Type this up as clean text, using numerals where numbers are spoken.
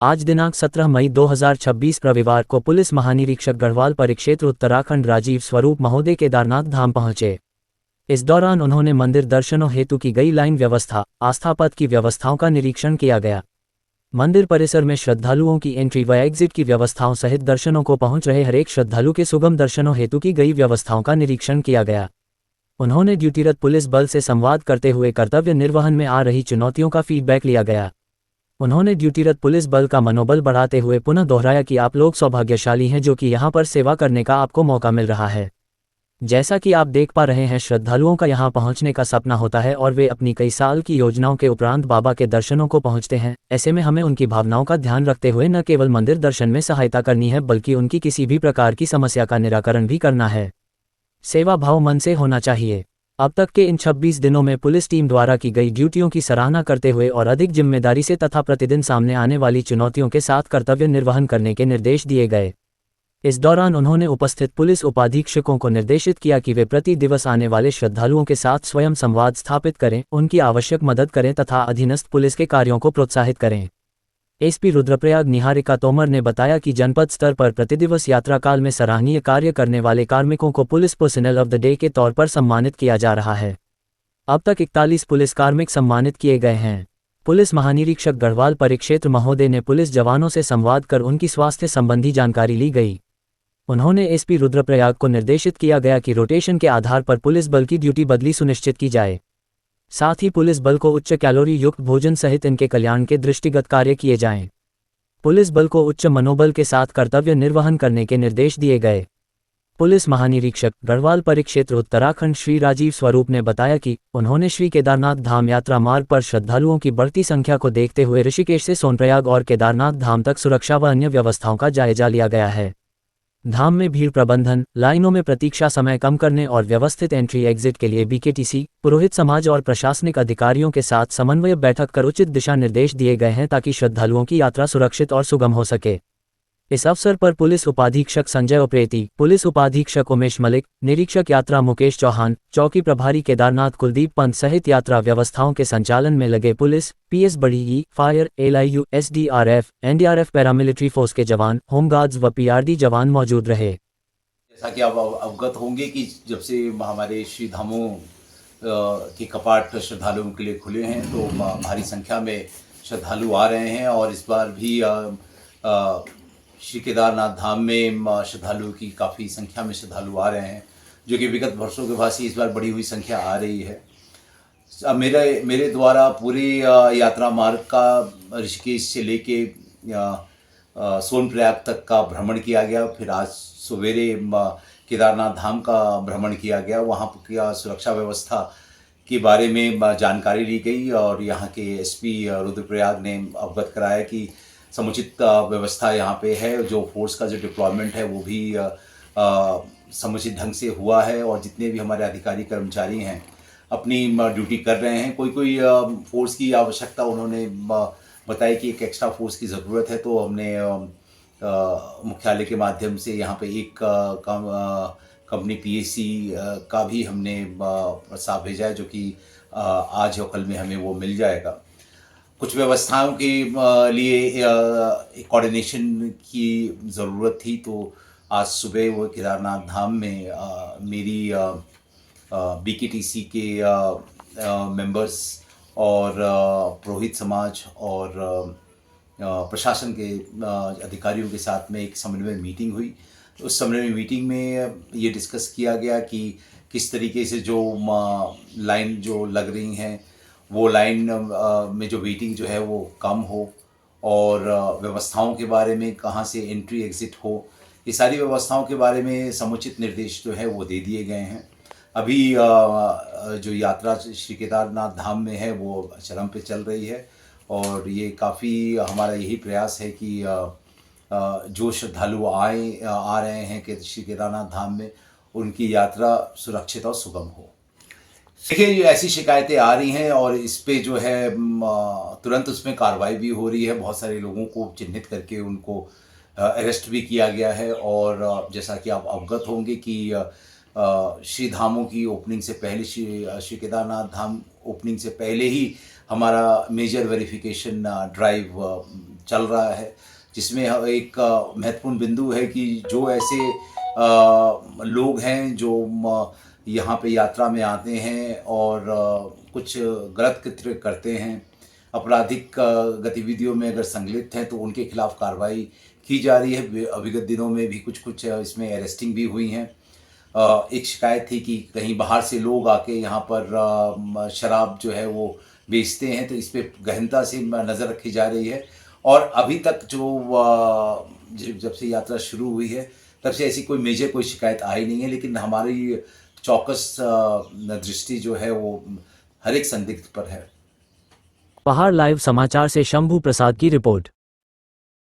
आज दिनांक 17 मई 2026 रविवार को पुलिस महानिरीक्षक गढ़वाल परिक्षेत्र उत्तराखंड राजीव स्वरूप महोदय केदारनाथ धाम पहुंचे। इस दौरान उन्होंने मंदिर दर्शनों हेतु की गई लाइन व्यवस्था, आस्था पथ की व्यवस्थाओं का निरीक्षण किया गया। मंदिर परिसर में श्रद्धालुओं की एंट्री व एग्जिट की व्यवस्थाओं सहित दर्शनों को पहुंच रहे हरेक श्रद्धालु के सुगम दर्शनों हेतु की गई व्यवस्थाओं का निरीक्षण किया गया। उन्होंने ड्यूटीरत पुलिस बल से संवाद करते हुए कर्तव्य निर्वहन में आ रही चुनौतियों का फीडबैक लिया गया। उन्होंने ड्यूटीरत पुलिस बल का मनोबल बढ़ाते हुए पुनः दोहराया कि आप लोग सौभाग्यशाली हैं जो कि यहां पर सेवा करने का आपको मौका मिल रहा है। जैसा कि आप देख पा रहे हैं, श्रद्धालुओं का यहां पहुंचने का सपना होता है और वे अपनी कई साल की योजनाओं के उपरांत बाबा के दर्शनों को पहुंचते हैं। ऐसे में हमें उनकी भावनाओं का ध्यान रखते हुए न केवल मंदिर दर्शन में सहायता करनी है बल्कि उनकी किसी भी प्रकार की समस्या का निराकरण भी करना है। सेवा भाव मन से होना चाहिए। अब तक के इन 26 दिनों में पुलिस टीम द्वारा की गई ड्यूटियों की सराहना करते हुए और अधिक जिम्मेदारी से तथा प्रतिदिन सामने आने वाली चुनौतियों के साथ कर्तव्य निर्वहन करने के निर्देश दिए गए। इस दौरान उन्होंने उपस्थित पुलिस उपाधीक्षकों को निर्देशित किया कि वे प्रति दिवस आने वाले श्रद्धालुओं के साथ स्वयं संवाद स्थापित करें, उनकी आवश्यक मदद करें तथा अधीनस्थ पुलिस के कार्यों को प्रोत्साहित करें। एसपी रुद्रप्रयाग निहारिका तोमर ने बताया कि जनपद स्तर पर प्रतिदिवस यात्रा काल में सराहनीय कार्य करने वाले कार्मिकों को police personal of the day के तौर पर सम्मानित किया जा रहा है। अब तक 41 पुलिस कार्मिक सम्मानित किए गए हैं। पुलिस महानिरीक्षक गढ़वाल परिक्षेत्र महोदय ने पुलिस जवानों से संवाद कर उनकी स्वास्थ्य संबंधी जानकारी ली गई। उन्होंने एसपी रुद्रप्रयाग को निर्देशित किया गया कि रोटेशन के आधार पर पुलिस बल की ड्यूटी बदली सुनिश्चित की जाए। साथ ही पुलिस बल को उच्च कैलोरी युक्त भोजन सहित इनके कल्याण के दृष्टिगत कार्य किए जाएं। पुलिस बल को उच्च मनोबल के साथ कर्तव्य निर्वहन करने के निर्देश दिए गए। पुलिस महानिरीक्षक गढ़वाल परिक्षेत्र उत्तराखंड श्री राजीव स्वरूप ने बताया कि उन्होंने श्री केदारनाथ धाम यात्रा मार्ग पर श्रद्धालुओं की बढ़ती संख्या को देखते हुए ऋषिकेश से सोनप्रयाग और केदारनाथ धाम तक सुरक्षा व अन्य व्यवस्थाओं का जायजा लिया गया है। धाम में भीड़ प्रबंधन, लाइनों में प्रतीक्षा समय कम करने और व्यवस्थित एंट्री एग्जिट के लिए बीकेटीसी, पुरोहित समाज और प्रशासनिक अधिकारियों के साथ समन्वय बैठक कर उचित दिशा निर्देश दिए गए हैं ताकि श्रद्धालुओं की यात्रा सुरक्षित और सुगम हो सके। इस अवसर पर पुलिस उपाधीक्षक संजय उप्रेती, पुलिस उपाधीक्षक उमेश मलिक, निरीक्षक यात्रा मुकेश चौहान, चौकी प्रभारी केदारनाथ कुलदीप पंत सहित यात्रा व्यवस्थाओं के संचालन में लगे पुलिस, पीएस बड़ी, fire, LIU, SDRF, NDRF, paramilitary force के जवान, होमगार्ड्स व पीआरडी जवान मौजूद रहे। जैसा कि आप अवगत होंगे कि जब से हमारे श्री धामों के कपाट श्रद्धालुओं के लिए खुले हैं तो भारी संख्या में श्रद्धालु आ रहे हैं और इस बार भी श्री केदारनाथ धाम में श्रद्धालुओं की काफ़ी संख्या में श्रद्धालु आ रहे हैं, जो कि विगत वर्षों के भांति इस बार बढ़ी हुई संख्या आ रही है। मेरे द्वारा पूरे यात्रा मार्ग का ऋषिकेश से लेके सोनप्रयाग तक का भ्रमण किया गया। फिर आज सवेरे केदारनाथ धाम का भ्रमण किया गया। वहाँ की सुरक्षा व्यवस्था के बारे में जानकारी ली गई और यहाँ के एसपी रुद्रप्रयाग ने अवगत कराया कि समुचित व्यवस्था यहाँ पे है। जो फोर्स का जो डिप्लॉयमेंट है वो भी समुचित ढंग से हुआ है और जितने भी हमारे अधिकारी कर्मचारी हैं अपनी ड्यूटी कर रहे हैं। कोई फोर्स की आवश्यकता उन्होंने बताया कि एक एक्स्ट्रा फोर्स की ज़रूरत है, तो हमने मुख्यालय के माध्यम से यहाँ पे एक कंपनी पीएसी का भी हमने प्रस्ताव भेजा है, जो कि आज और कल में हमें वो मिल जाएगा। कुछ व्यवस्थाओं के लिए कोऑर्डिनेशन की ज़रूरत थी, तो आज सुबह वो केदारनाथ धाम में मेरी बीकेटीसी के मेंबर्स और पुरोहित समाज और प्रशासन के अधिकारियों के साथ में एक समन्वय मीटिंग हुई। उस समन्वय मीटिंग में ये डिस्कस किया गया कि किस तरीके से जो लाइन जो लग रही हैं वो लाइन में जो वेटिंग जो है वो कम हो और व्यवस्थाओं के बारे में कहाँ से एंट्री एग्ज़िट हो, ये सारी व्यवस्थाओं के बारे में समुचित निर्देश जो है वो दे दिए गए हैं। अभी जो यात्रा श्री केदारनाथ धाम में है वो चरम पे चल रही है और ये काफ़ी हमारा यही प्रयास है कि जो श्रद्धालु आ रहे हैं कि श्री केदारनाथ धाम में उनकी यात्रा सुरक्षित और सुगम हो। देखिए, ऐसी शिकायतें आ रही हैं और इस पे जो है तुरंत उसमें कार्रवाई भी हो रही है। बहुत सारे लोगों को चिन्हित करके उनको अरेस्ट भी किया गया है और जैसा कि आप अवगत होंगे कि श्री धामों की ओपनिंग से पहले श्री केदारनाथ धाम ओपनिंग से पहले ही हमारा मेजर वेरिफिकेशन ड्राइव चल रहा है, जिसमें एक महत्वपूर्ण बिंदु है कि जो ऐसे लोग हैं जो यहाँ पे यात्रा में आते हैं और कुछ गलत कृत्य करते हैं, आपराधिक गतिविधियों में अगर संलिप्त हैं तो उनके खिलाफ कार्रवाई की जा रही है। अविगत दिनों में भी कुछ इसमें अरेस्टिंग भी हुई हैं। एक शिकायत थी कि कहीं बाहर से लोग आके यहाँ पर शराब जो है वो बेचते हैं, तो इस पे गहनता से नज़र रखी जा रही है। और अभी तक जब से यात्रा शुरू हुई है तब से ऐसी कोई मेजर कोई शिकायत आई नहीं है, लेकिन हमारी चौकस दृष्टि जो है वो हर एक संदिग्ध पर है। पहाड़ लाइव समाचार से शंभू प्रसाद की रिपोर्ट।